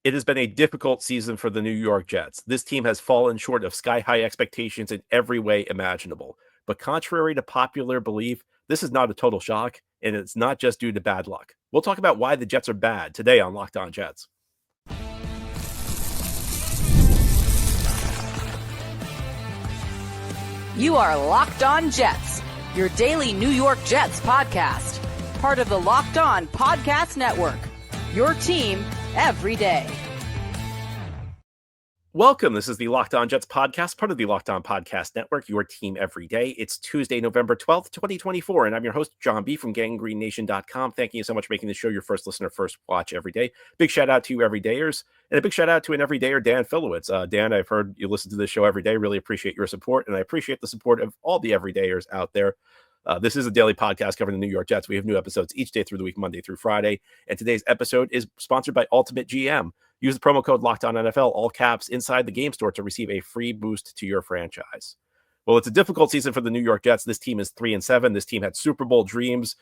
It has been a difficult season for the New York Jets. This team has fallen short of sky-high expectations in every way imaginable. But contrary to popular belief, this is not a total shock, and it's not just due to bad luck. We'll talk about why the Jets are bad today on Locked On Jets. You are Locked On Jets, your daily New York Jets podcast. Part of the Locked On Podcast Network, your team every day. Welcome. This is the Locked On Jets podcast, part of the Locked On Podcast Network, your team every day. It's Tuesday, November 12th, 2024, and I'm your host, John B. from GangGreenNation.com. Thank you so much for making the show your first listener, first watch every day. Big shout out to you everydayers, and a big shout out to an everydayer, Dan Filowitz. Dan, I've heard you listen to this show every day. Really appreciate your support, and I appreciate the support of all the everydayers out there. This is a daily podcast covering the New York Jets. We have new episodes each day through the week, Monday through Friday. And today's episode is sponsored by Ultimate GM. Use the promo code LOCKEDONNFL, all caps, inside the game store to receive a free boost to your franchise. Well, it's a difficult season for the New York Jets. This team is 3-7. This team had Super Bowl dreams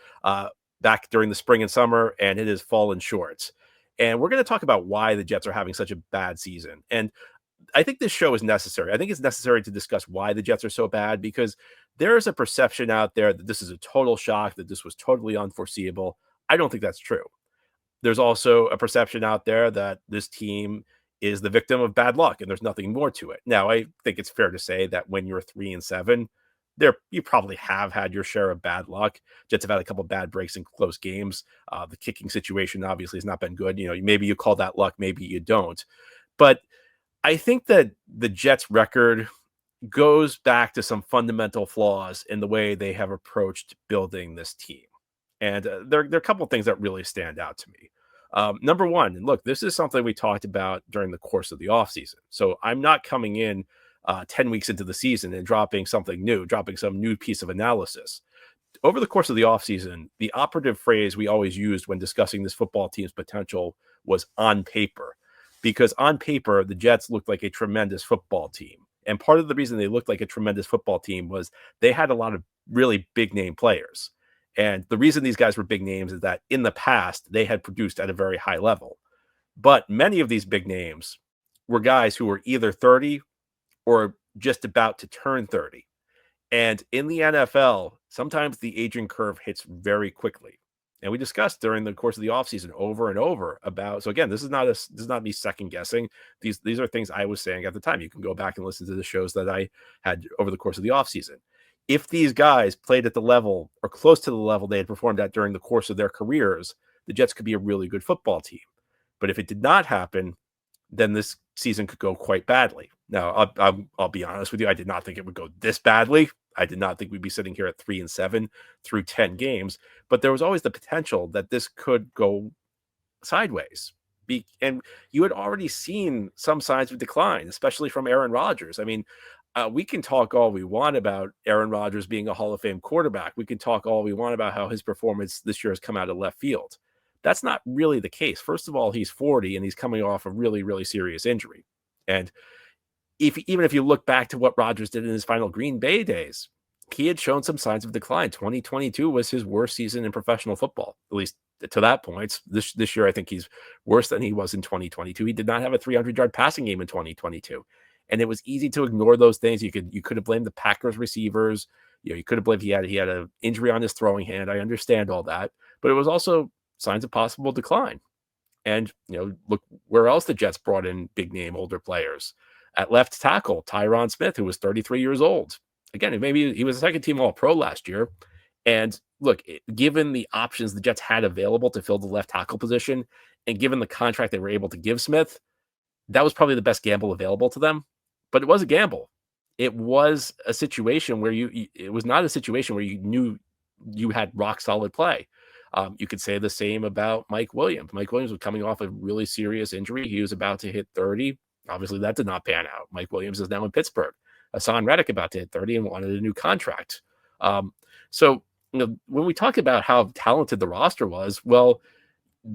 back during the spring and summer, and it has fallen short. And we're going to talk about why the Jets are having such a bad season. And I think this show is necessary. I think it's necessary to discuss why the Jets are so bad, because there is a perception out there that this is a total shock, that this was totally unforeseeable. I don't think that's true. There's also a perception out there that this team is the victim of bad luck, and there's nothing more to it. Now, I think it's fair to say that when you're 3-7, you probably have had your share of bad luck. Jets have had a couple of bad breaks in close games. The kicking situation obviously has not been good. Maybe you call that luck, maybe you don't. But I think that the Jets' record goes back to some fundamental flaws in the way they have approached building this team. And there are a couple of things that really stand out to me. Number one, and look, this is something we talked about during the course of the offseason. So I'm not coming in 10 weeks into the season and dropping something new, dropping some new piece of analysis. Over the course of the offseason, the operative phrase we always used when discussing this football team's potential was on paper. Because on paper, the Jets looked like a tremendous football team. And part of the reason they looked like a tremendous football team was they had a lot of really big name players. And the reason these guys were big names is that in the past, they had produced at a very high level. But many of these big names were guys who were either 30 or just about to turn 30. And in the NFL, sometimes the aging curve hits very quickly. And we discussed during the course of the offseason over and over about, so again, this is not me second guessing. These are things I was saying at the time. You can go back and listen to the shows that I had over the course of the offseason. If these guys played at the level or close to the level they had performed at during the course of their careers, the Jets could be a really good football team. But if it did not happen, then this season could go quite badly. Now, I'll be honest with you. I did not think it would go this badly. I did not think we'd be sitting here at 3-7 through 10 games, but there was always the potential that this could go sideways. And you had already seen some signs of decline, especially from Aaron Rodgers. I mean, we can talk all we want about Aaron Rodgers being a Hall of Fame quarterback. We can talk all we want about how his performance this year has come out of left field. That's not really the case. First of all, he's 40 and he's coming off a really, really serious injury. And even if you look back to what Rodgers did in his final Green Bay days, he had shown some signs of decline. 2022 was his worst season in professional football, at least to that point. This year, I think he's worse than he was in 2022. He did not have a 300-yard passing game in 2022. And it was easy to ignore those things. You could have blamed the Packers receivers. You could have blamed he had an injury on his throwing hand. I understand all that. But it was also signs of possible decline. And, look where else the Jets brought in big name older players. At left tackle, Tyron Smith, who was 33 years old. Again, maybe he was a second team All-Pro last year. And look, given the options the Jets had available to fill the left tackle position, and given the contract they were able to give Smith, that was probably the best gamble available to them. But it was a gamble. It was a situation where it was not a situation where you knew you had rock solid play. You could say the same about Mike Williams. Mike Williams was coming off a really serious injury. He was about to hit 30. Obviously, that did not pan out. Mike Williams is now in Pittsburgh. Hassan Reddick about to hit 30 and wanted a new contract. So when we talk about how talented the roster was, well,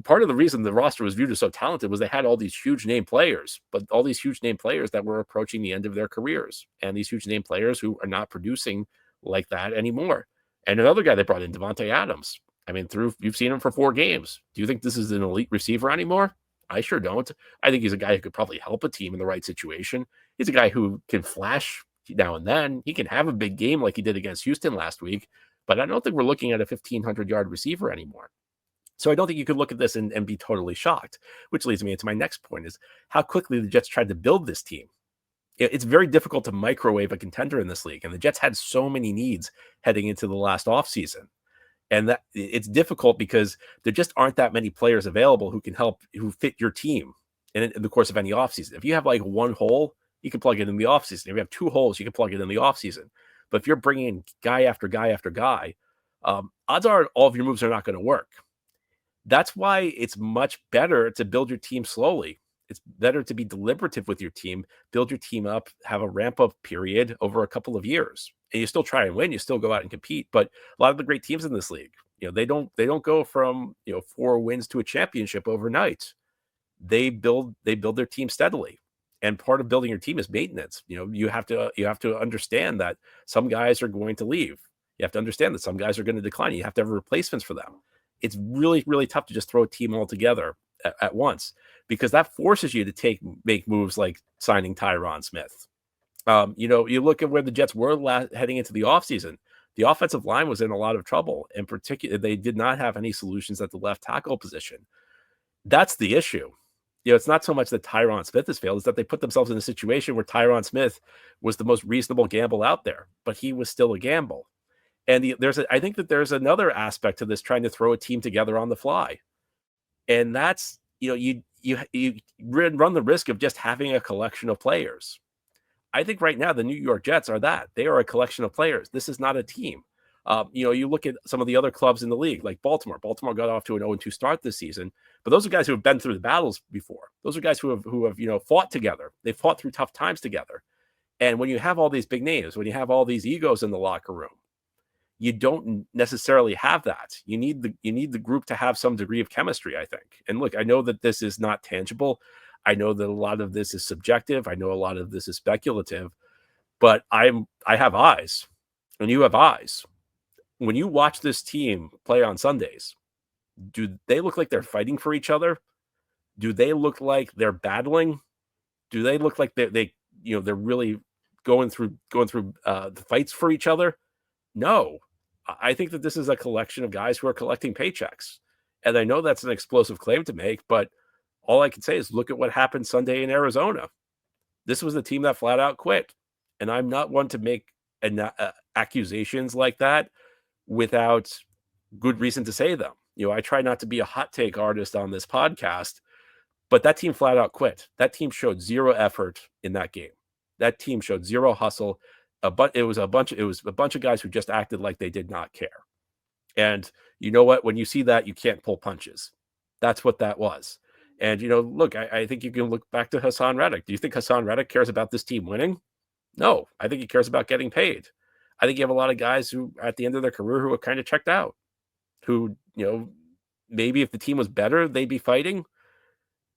part of the reason the roster was viewed as so talented was they had all these huge name players, but all these huge name players that were approaching the end of their careers, and these huge name players who are not producing like that anymore. And another guy they brought in, Devontae Adams. I mean, you've seen him for 4 games. Do you think this is an elite receiver anymore? I sure don't. I think he's a guy who could probably help a team in the right situation. He's a guy who can flash now and then. He can have a big game like he did against Houston last week, but I don't think we're looking at a 1,500-yard receiver anymore. So I don't think you could look at this and be totally shocked, which leads me into my next point is how quickly the Jets tried to build this team. It's very difficult to microwave a contender in this league, and the Jets had so many needs heading into the last offseason. And that it's difficult because there just aren't that many players available who can help, who fit your team in the course of any offseason. If you have like one hole, you can plug it in the offseason. If you have two holes, you can plug it in the offseason. But if you're bringing in guy after guy after guy, odds are all of your moves are not going to work. That's why it's much better to build your team slowly. It's better to be deliberative with your team, build your team up, have a ramp up period over a couple of years. And you still try and win, you still go out and compete. But a lot of the great teams in this league, they don't go from 4 wins to a championship overnight. They build their team steadily. And part of building your team is maintenance. You have to understand that some guys are going to leave. You have to understand that some guys are going to decline. You have to have replacements for them. It's really, really tough to just throw a team all together at once, because that forces you to make moves like signing Tyron Smith. You look at where the Jets were heading into the offseason. The offensive line was in a lot of trouble. In particular, they did not have any solutions at the left tackle position. That's the issue. It's not so much that Tyron Smith has failed, it's that they put themselves in a situation where Tyron Smith was the most reasonable gamble out there, but he was still a gamble. And I think that there's another aspect to this, trying to throw a team together on the fly. And that's, you run the risk of just having a collection of players. I think right now the New York Jets are that. They are a collection of players. This is not a team. You look at some of the other clubs in the league, like Baltimore. Baltimore got off to an 0-2 start this season, but those are guys who have been through the battles before. Those are guys who have fought together. They fought through tough times together. And when you have all these big names, when you have all these egos in the locker room, you don't necessarily have that. You need the group to have some degree of chemistry, I think. And look, I know that this is not tangible. I know that a lot of this is subjective. I know a lot of this is speculative, but I have eyes, and you have eyes. When you watch this team play on Sundays, do they look like they're fighting for each other? Do they look like they're battling? Do they look like they're really going through the fights for each other? No. I think that this is a collection of guys who are collecting paychecks. And I know that's an explosive claim to make, but all I can say is look at what happened Sunday in Arizona. This was the team that flat out quit. And I'm not one to make accusations like that without good reason to say them. I try not to be a hot take artist on this podcast, but that team flat out quit. That team showed zero effort in that game. That team showed zero hustle. But it was a bunch of guys who just acted like they did not care. And you know what? When you see that, you can't pull punches. That's what that was. And, look, I think you can look back to Hassan Reddick. Do you think Hassan Reddick cares about this team winning? No, I think he cares about getting paid. I think you have a lot of guys who, at the end of their career, who are kind of checked out, who, maybe if the team was better, they'd be fighting,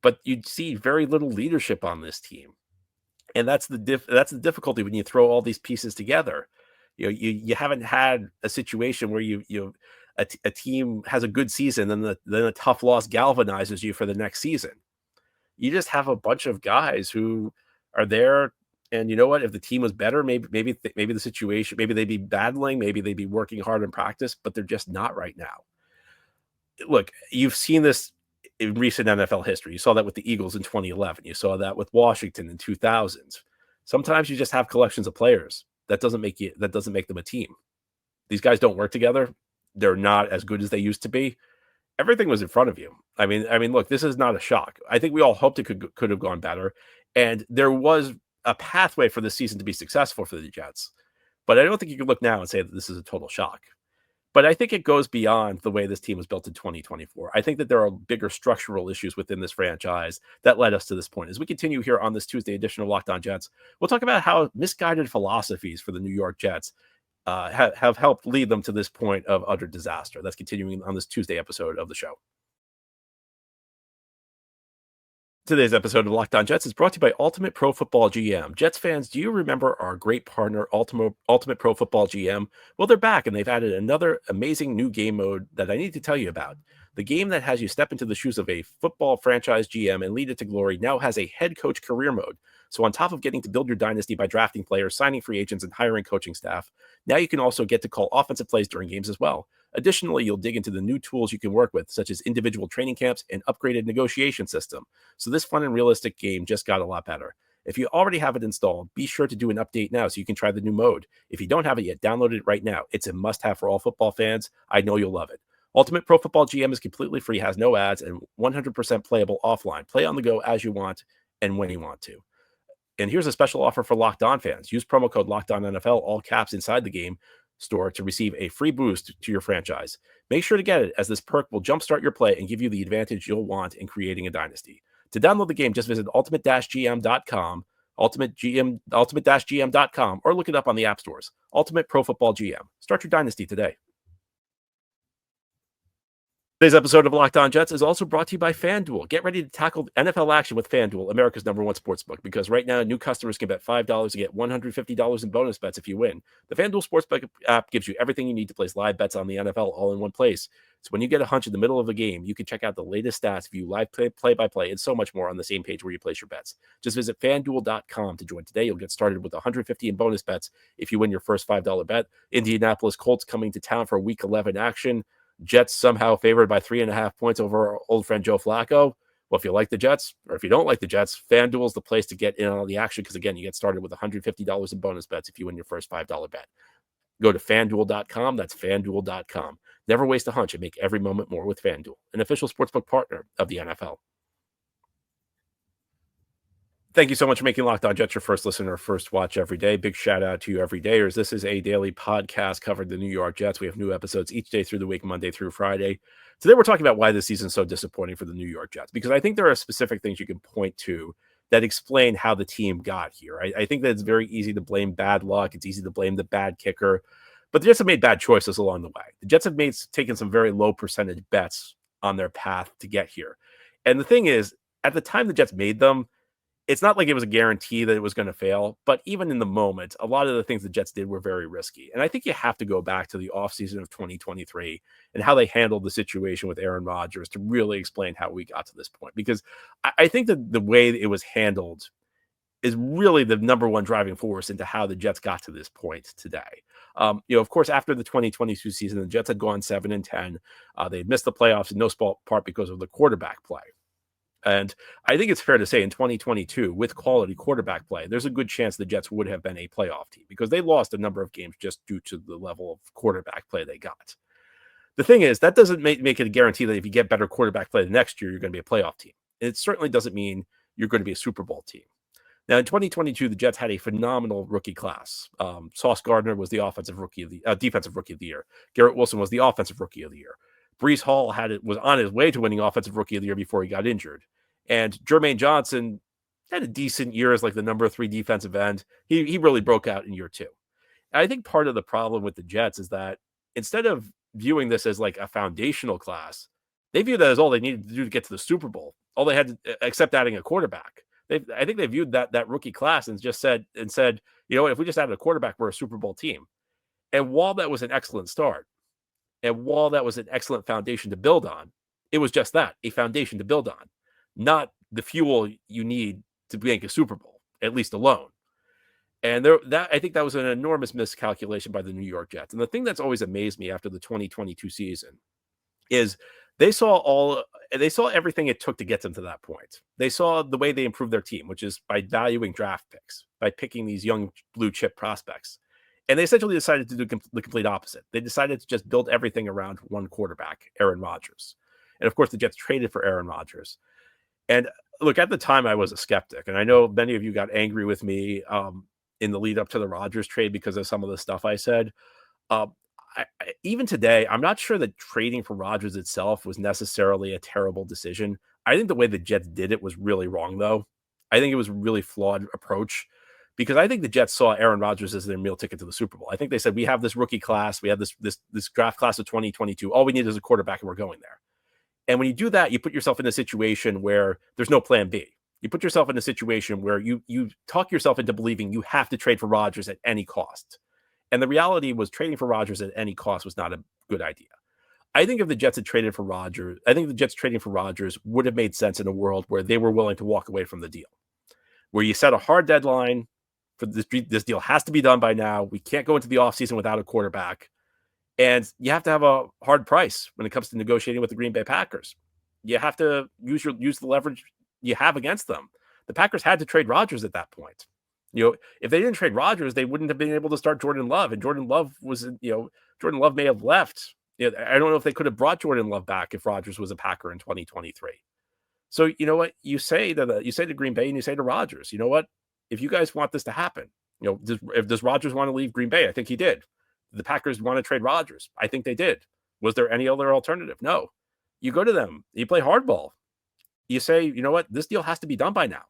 but you'd see very little leadership on this team. And that's the difficulty when you throw all these pieces together. You haven't had a situation where a team has a good season, and then a tough loss galvanizes you for the next season. You just have a bunch of guys who are there, and you know what? If the team was better, maybe the situation, maybe they'd be battling, maybe they'd be working hard in practice, but they're just not right now. Look, you've seen this in recent NFL history. You saw that with the Eagles in 2011. You saw that with Washington in 2000s. Sometimes you just have collections of players. That doesn't make them a team. These guys don't work together. They're not as good as they used to be. Everything was in front of you. I mean, look, this is not a shock. I think we all hoped it could have gone better, and there was a pathway for this season to be successful for the Jets. But I don't think you can look now and say that this is a total shock. But I think it goes beyond the way this team was built in 2024. I think that there are bigger structural issues within this franchise that led us to this point. As we continue here on this Tuesday edition of Locked On Jets, we'll talk about how misguided philosophies for the New York Jets have helped lead them to this point of utter disaster. That's continuing on this Tuesday episode of the show. Today's episode of Locked On Jets is brought to you by Ultimate Pro Football GM. Jets fans, do you remember our great partner, Ultimate Pro Football GM? Well, they're back, and they've added another amazing new game mode that I need to tell you about. The game that has you step into the shoes of a football franchise GM and lead it to glory now has a head coach career mode. So on top of getting to build your dynasty by drafting players, signing free agents, and hiring coaching staff, now you can also get to call offensive plays during games as well. Additionally, you'll dig into the new tools you can work with, such as individual training camps and upgraded negotiation system. So this fun and realistic game just got a lot better. If you already have it installed, be sure to do an update now so you can try the new mode. If you don't have it yet, download it right now. It's a must-have for all football fans. I know you'll love it. Ultimate Pro Football GM is completely free, has no ads, and 100% playable offline. Play on the go as you want and when you want to. And here's a special offer for Locked On fans. Use promo code LOCKEDONNFL, all caps, inside the game store to receive a free boost to your franchise. Make sure to get it, as this perk will jumpstart your play and give you the advantage you'll want in creating a dynasty. To download the game, just visit ultimate-gm.com, ultimate-gm.com, or look it up on the app stores. Ultimate Pro Football GM. Start your dynasty today. Today's episode of Locked On Jets is also brought to you by FanDuel. Get ready to tackle NFL action with FanDuel, America's #1 sportsbook, because right now new customers can bet $5 to get $150 in bonus bets if you win. The FanDuel Sportsbook app gives you everything you need to place live bets on the NFL all in one place. So when you get a hunch in the middle of a game, you can check out the latest stats, view live play-by-play, and so much more on the same page where you place your bets. Just visit FanDuel.com to join today. You'll get started with $150 in bonus bets if you win your first $5 bet. Indianapolis Colts coming to town for Week 11 action. Jets somehow favored by 3.5 points over our old friend Joe Flacco. Well, if you like the Jets, or if you don't like the Jets, FanDuel is the place to get in on the action, because, again, you get started with $150 in bonus bets if you win your first $5 bet. Go to FanDuel.com. That's FanDuel.com. Never waste a hunch and make every moment more with FanDuel, an official sportsbook partner of the NFL. Thank you so much for making Locked On Jets your first listener, first watch every day. Big shout out to you everydayers. This is a daily podcast covering the New York Jets. We have new episodes each day through the week, Monday through Friday. Today we're talking about why this season is so disappointing for the New York Jets, because I think there are specific things you can point to that explain how the team got here. I think that it's very easy to blame bad luck. It's easy to blame the bad kicker, but the Jets have made bad choices along the way. The Jets have taken some very low percentage bets on their path to get here. And the thing is, at the time the Jets made them, it's not like it was a guarantee that it was going to fail, but even in the moment, a lot of the things the Jets did were very risky. And I think you have to go back to the offseason of 2023 and how they handled the situation with Aaron Rodgers to really explain how we got to this point. Because I think that the way it was handled is really the number one driving force into how the Jets got to this point today. Of course, after the 2022 season, the Jets had gone 7-10. They had missed the playoffs in no small part because of the quarterback play. And I think it's fair to say in 2022, with quality quarterback play, there's a good chance the Jets would have been a playoff team, because they lost a number of games just due to the level of quarterback play they got. The thing is, that doesn't make it a guarantee that if you get better quarterback play the next year, you're going to be a playoff team. It certainly doesn't mean you're going to be a Super Bowl team. Now, in 2022, the Jets had a phenomenal rookie class. Sauce Gardner was the defensive rookie of the year. Garrett Wilson was the offensive rookie of the year. Breece Hall was on his way to winning offensive rookie of the year before he got injured. And Jermaine Johnson had a decent year as like the number 3 defensive end. He really broke out in year 2. And I think part of the problem with the Jets is that instead of viewing this as like a foundational class, they viewed that as all they needed to do to get to the Super Bowl. All they had to, except adding a quarterback. I think they viewed that rookie class and just said, you know what, if we just added a quarterback, we're a Super Bowl team. And while that was an excellent start, and while that was an excellent foundation to build on, it was just that, a foundation to build on, not the fuel you need to make a Super Bowl, at least alone. And I think that was an enormous miscalculation by the New York Jets. And the thing that's always amazed me after the 2022 season is they saw everything it took to get them to that point. They saw the way they improved their team, which is by valuing draft picks, by picking these young blue chip prospects. And they essentially decided to do the complete opposite. They decided to just build everything around one quarterback, Aaron Rodgers. And of course, the Jets traded for Aaron Rodgers. And look, at the time, I was a skeptic. And I know many of you got angry with me in the lead up to the Rodgers trade because of some of the stuff I said. Even today, I'm not sure that trading for Rodgers itself was necessarily a terrible decision. I think the way the Jets did it was really wrong, though. I think it was a really flawed approach, because I think the Jets saw Aaron Rodgers as their meal ticket to the Super Bowl. I think they said, we have this rookie class. We have this draft class of 2022. All we need is a quarterback, and we're going there. And when you do that, you put yourself in a situation where there's no plan B. You put yourself in a situation where you talk yourself into believing you have to trade for Rodgers at any cost. And the reality was trading for Rodgers at any cost was not a good idea. I think if the Jets had traded for Rodgers, I think the Jets trading for Rodgers would have made sense in a world where they were willing to walk away from the deal, where you set a hard deadline for this deal has to be done by now. We can't go into the offseason without a quarterback. And you have to have a hard price when it comes to negotiating with the Green Bay Packers. You have to use the leverage you have against them. The Packers had to trade Rodgers at that point. If they didn't trade Rodgers, they wouldn't have been able to start Jordan Love. And Jordan Love Jordan Love may have left. I don't know if they could have brought Jordan Love back if Rodgers was a Packer in 2023. So you know what? You say to Green Bay and you say to Rodgers, you know what? If you guys want this to happen, does Rodgers want to leave Green Bay? I think he did. The Packers want to trade Rodgers. I think they did. Was there any other alternative? No. You go to them. You play hardball. You say, you know what? This deal has to be done by now.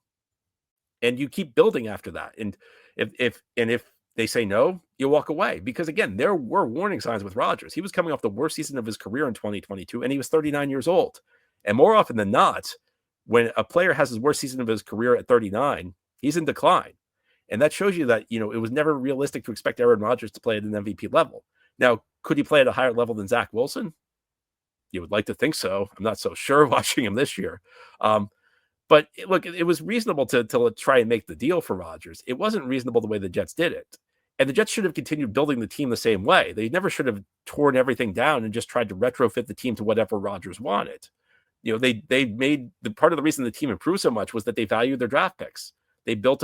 And you keep building after that. And if they say no, you walk away. Because again, there were warning signs with Rodgers. He was coming off the worst season of his career in 2022, and he was 39 years old. And more often than not, when a player has his worst season of his career at 39, he's in decline. And that shows you that, it was never realistic to expect Aaron Rodgers to play at an MVP level. Now, could he play at a higher level than Zach Wilson? You would like to think so. I'm not so sure watching him this year. But look, it was reasonable to try and make the deal for Rodgers. It wasn't reasonable the way the Jets did it. And the Jets should have continued building the team the same way. They never should have torn everything down and just tried to retrofit the team to whatever Rodgers wanted. They made part of the reason the team improved so much was that they valued their draft picks. They built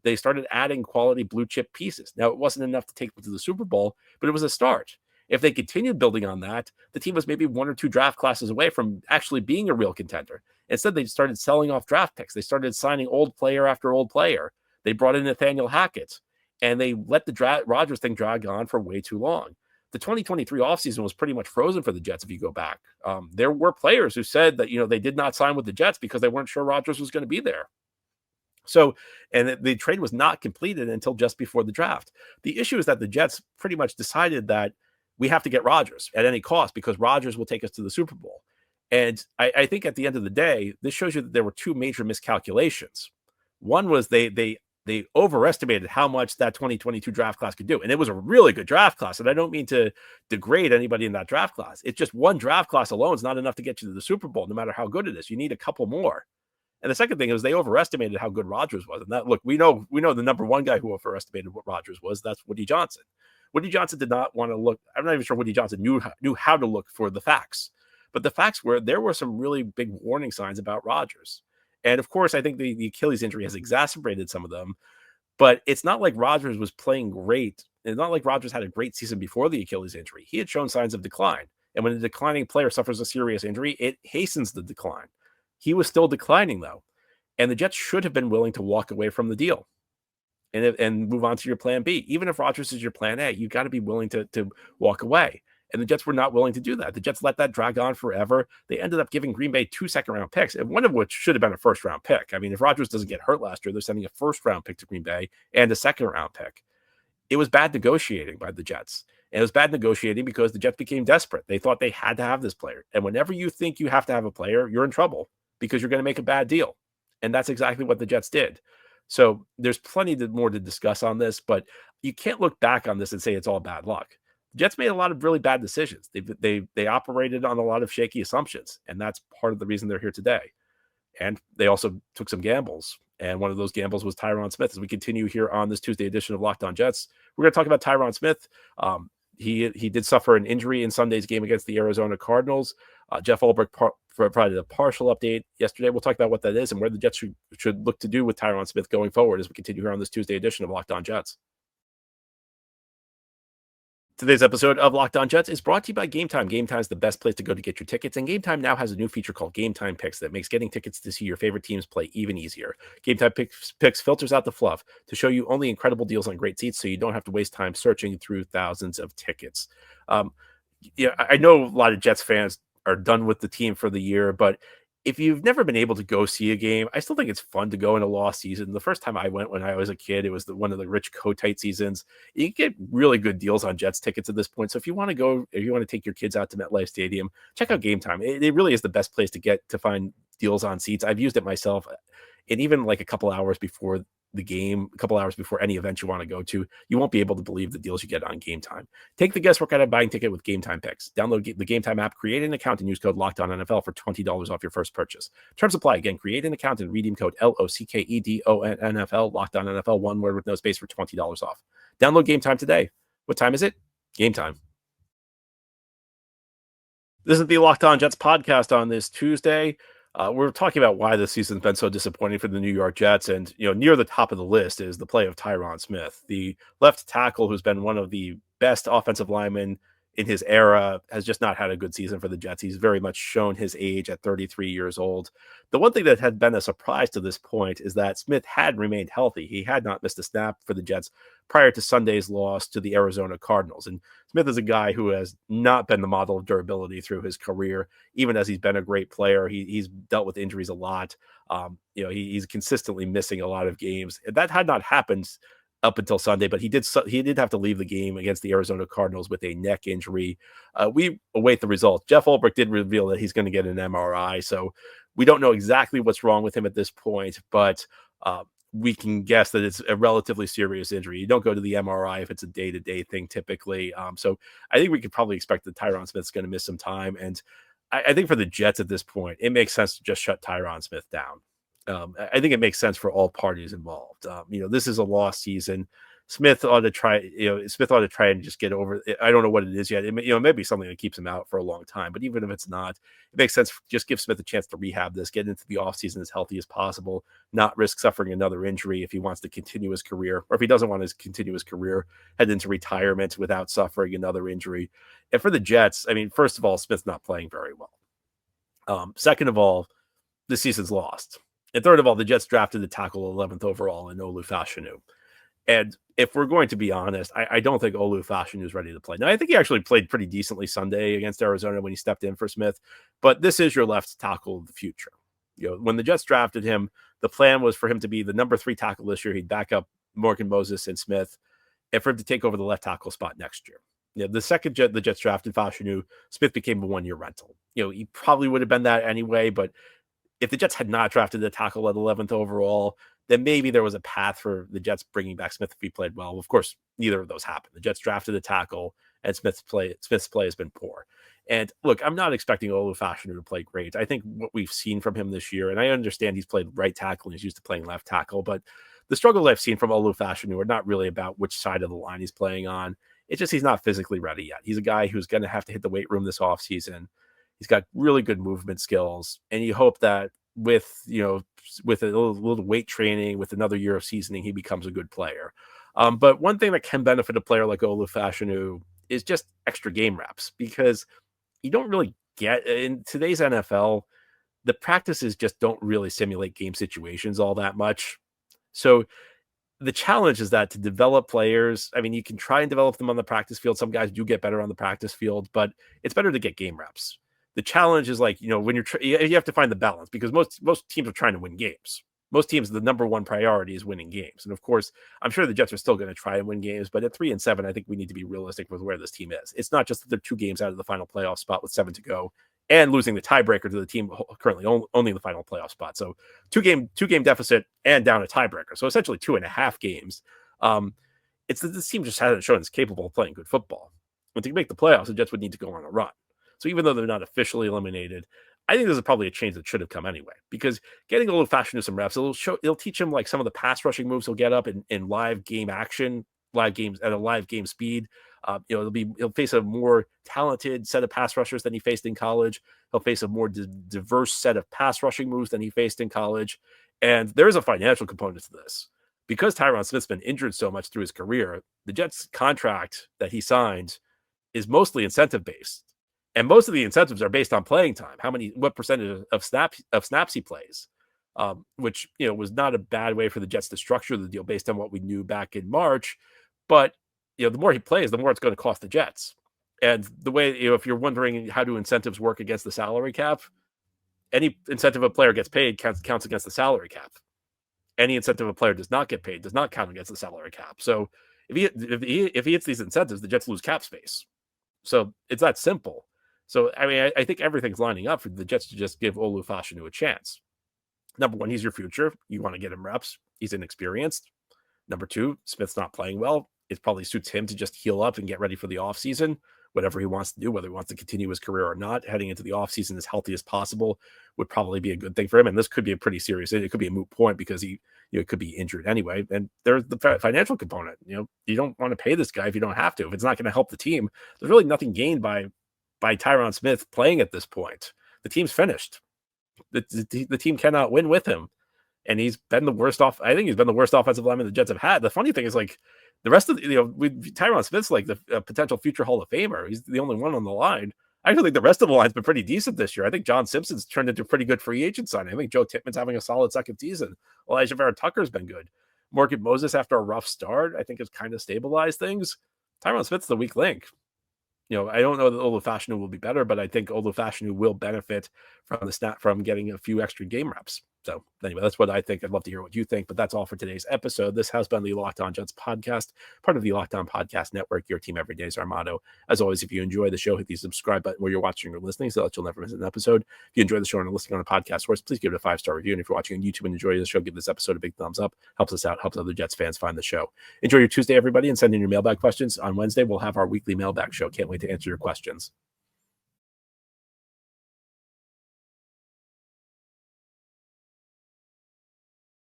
they started adding quality blue chip pieces. Now, it wasn't enough to take them to the Super Bowl, but it was a start. If they continued building on that, the team was maybe one or two draft classes away from actually being a real contender. Instead, they started selling off draft picks. They started signing old player after old player. They brought in Nathaniel Hackett, and they let the Rodgers thing drag on for way too long. The 2023 offseason was pretty much frozen for the Jets if you go back. There were players who said that they did not sign with the Jets because they weren't sure Rodgers was going to be there. So, and the trade was not completed until just before the draft. The issue is that the Jets pretty much decided that we have to get Rodgers at any cost because Rodgers will take us to the Super Bowl. And I think at the end of the day, this shows you that there were two major miscalculations. One was they overestimated how much that 2022 draft class could do. And it was a really good draft class. And I don't mean to degrade anybody in that draft class. It's just one draft class alone is not enough to get you to the Super Bowl, no matter how good it is. You need a couple more. And the second thing is they overestimated how good Rodgers was. And that, look, we know the number one guy who overestimated what Rodgers was. That's Woody Johnson. Woody Johnson did not want to look. I'm not even sure Woody Johnson knew how to look for the facts. But the facts were there were some really big warning signs about Rodgers. And of course, I think the Achilles injury has exacerbated some of them. But it's not like Rodgers was playing great. It's not like Rodgers had a great season before the Achilles injury. He had shown signs of decline. And when a declining player suffers a serious injury, it hastens the decline. He was still declining, though. And the Jets should have been willing to walk away from the deal and move on to your plan B. Even if Rodgers is your plan A, you got to be willing to walk away. And the Jets were not willing to do that. The Jets let that drag on forever. They ended up giving Green Bay 2 second-round picks, and one of which should have been a first-round pick. I mean, if Rodgers doesn't get hurt last year, they're sending a first-round pick to Green Bay and a second-round pick. It was bad negotiating by the Jets. And it was bad negotiating because the Jets became desperate. They thought they had to have this player. And whenever you think you have to have a player, you're in trouble because you're going to make a bad deal. And that's exactly what the Jets did. So there's plenty more to discuss on this, but you can't look back on this and say it's all bad luck. The Jets made a lot of really bad decisions. They operated on a lot of shaky assumptions, and that's part of the reason they're here today. And they also took some gambles, and one of those gambles was Tyron Smith. As we continue here on this Tuesday edition of Locked On Jets, we're going to talk about Tyron Smith. He did suffer an injury in Sunday's game against the Arizona Cardinals. Jeff Ulbrich provided a partial update yesterday. We'll talk about what that is and where the Jets should look to do with Tyron Smith going forward as we continue here on this Tuesday edition of Locked On Jets. Today's episode of Locked On Jets is brought to you by GameTime. GameTime is the best place to go to get your tickets, and GameTime now has a new feature called GameTime Picks that makes getting tickets to see your favorite teams play even easier. GameTime Picks filters out the fluff to show you only incredible deals on great seats so you don't have to waste time searching through thousands of tickets. I know a lot of Jets fans are done with the team for the year, but if you've never been able to go see a game, I still think it's fun to go in a lost season. The first time I went when I was a kid, it was one of the Rich Kotite seasons. You can get really good deals on Jets tickets at this point. So if you want to take your kids out to MetLife Stadium, check out GameTime. It really is the best place to find deals on seats. I've used it myself, and even like a couple hours before the game, a couple hours before any event you want to go to, you won't be able to believe the deals you get on Game Time. Take the guesswork out of buying ticket with Game Time picks. Download the Game Time app, create an account, and use code LOCKEDONNFL for $20 off your first purchase. Terms apply. Again, create an account and redeem code LOCKEDONNFL, LOCKEDONNFL, one word with no space, for $20 off. Download Game Time today. What time is it? Game time. This is the Locked On Jets podcast on this Tuesday. We're talking about why the season's been so disappointing for the New York Jets. And, near the top of the list is the play of Tyron Smith, the left tackle who's been one of the best offensive linemen in his era, has just not had a good season for the Jets. He's very much shown his age at 33 years old. The one thing that had been a surprise to this point is that Smith had remained healthy. He had not missed a snap for the Jets prior to Sunday's loss to the Arizona Cardinals. And Smith is a guy who has not been the model of durability through his career, even as he's been a great player. He's dealt with injuries a lot. He's consistently missing a lot of games. That had not happened up until Sunday, but he did have to leave the game against the Arizona Cardinals with a neck injury. We await the results. Jeff Ulbrich did reveal that he's going to get an MRI, so we don't know exactly what's wrong with him at this point, but we can guess that it's a relatively serious injury. You don't go to the MRI if it's a day-to-day thing typically. So I think we could probably expect that Tyron Smith's going to miss some time. And I think for the Jets at this point, it makes sense to just shut Tyron Smith down. I think it makes sense for all parties involved. This is a lost season. Smith ought to try and just get over it. I don't know what it is yet. It may be something that keeps him out for a long time, but even if it's not, it makes sense. Just give Smith a chance to rehab this, get into the offseason as healthy as possible, not risk suffering another injury if he wants to continue his career, or if he doesn't want to continue his career, head into retirement without suffering another injury. And for the Jets, first of all, Smith's not playing very well. Second of all, the season's lost. And third of all, the Jets drafted the tackle 11th overall in Olu Fashanu. And if we're going to be honest, I don't think Olu Fashanu is ready to play. Now, I think he actually played pretty decently Sunday against Arizona when he stepped in for Smith, but this is your left tackle of the future. When the Jets drafted him, the plan was for him to be the number 3 tackle this year. He'd back up Morgan Moses and Smith, and for him to take over the left tackle spot next year. The second the Jets drafted Fashanu, Smith became a 1-year rental. He probably would have been that anyway, but if the Jets had not drafted the tackle at 11th overall, then maybe there was a path for the Jets bringing back Smith if he played well. Of course, neither of those happened. The Jets drafted the tackle, and Smith's play has been poor. And look, I'm not expecting Olu Fashanu to play great. I think what we've seen from him this year, and I understand he's played right tackle and he's used to playing left tackle, but the struggles I've seen from Olu Fashanu are not really about which side of the line he's playing on. It's just he's not physically ready yet. He's a guy who's going to have to hit the weight room this offseason. He's got really good movement skills, and you hope that with a little weight training, with another year of seasoning, he becomes a good player. But one thing that can benefit a player like Olu Fashanu is just extra game reps, because you don't really get in today's NFL, the practices just don't really simulate game situations all that much. So the challenge is that to develop players, you can try and develop them on the practice field. Some guys do get better on the practice field, but it's better to get game reps. The challenge is when you have to find the balance, because most teams are trying to win games. Most teams, the number one priority is winning games. And of course, I'm sure the Jets are still going to try and win games, but at 3-7, I think we need to be realistic with where this team is. It's not just that they're 2 games out of the final playoff spot with 7 to go and losing the tiebreaker to the team currently only in the final playoff spot. So two game deficit and down a tiebreaker. So essentially 2.5 games. It's that this team just hasn't shown it's capable of playing good football. When to make the playoffs, the Jets would need to go on a run. So even though they're not officially eliminated, I think this is probably a change that should have come anyway, because getting Olu Fashanu some reps, it'll teach him like some of the pass rushing moves he'll get up in live game action, live games at a live game speed. He'll face a more talented set of pass rushers than he faced in college. He'll face a more diverse set of pass rushing moves than he faced in college. And there is a financial component to this. Because Tyron Smith's been injured so much through his career, the Jets contract that he signed is mostly incentive based. And most of the incentives are based on playing time. What percentage of snaps he plays, which was not a bad way for the Jets to structure the deal based on what we knew back in March. But the more he plays, the more it's going to cost the Jets. And the way if you're wondering how do incentives work against the salary cap, any incentive a player gets paid counts against the salary cap. Any incentive a player does not get paid does not count against the salary cap. So if he hits these incentives, the Jets lose cap space. So it's that simple. So, I mean, I think everything's lining up for the Jets to just give Olu Fashanu a chance. Number one, he's your future. You want to get him reps. He's inexperienced. Number two, Smith's not playing well. It probably suits him to just heal up and get ready for the offseason, whatever he wants to do, whether he wants to continue his career or not. Heading into the offseason as healthy as possible would probably be a good thing for him. And this could be a pretty serious, it could be a moot point because he, could be injured anyway. And there's the financial component. You don't want to pay this guy if you don't have to. If it's not going to help the team, there's really nothing gained by Tyron Smith playing at this point. The team's finished. The team cannot win with him. And he's been the worst off. I think he's been the worst offensive lineman the Jets have had. The funny thing is, like, the rest of Tyron Smith's like the potential future Hall of Famer. He's the only one on the line. I actually think the rest of the line's been pretty decent this year. I think John Simpson's turned into a pretty good free agent signing. I think Joe Tippmann's having a solid second season. Elijah Vera Tucker's been good. Morgan Moses, after a rough start, I think has kind of stabilized things. Tyron Smith's the weak link. I don't know that Olu Fashanu will be better, but I think Olu Fashanu will benefit from getting a few extra game reps. So anyway, that's what I think. I'd love to hear what you think, but that's all for today's episode. This has been the Locked On Jets podcast, part of the Locked On Podcast Network. Your team every day is our motto. As always, if you enjoy the show, hit the subscribe button where you're watching or listening so that you'll never miss an episode. If you enjoy the show and are listening on a podcast source, please give it a 5-star review. And if you're watching on YouTube and enjoy the show, give this episode a big thumbs up. Helps us out, helps other Jets fans find the show. Enjoy your Tuesday, everybody, and send in your mailbag questions. On Wednesday, we'll have our weekly mailbag show. Can't wait to answer your questions.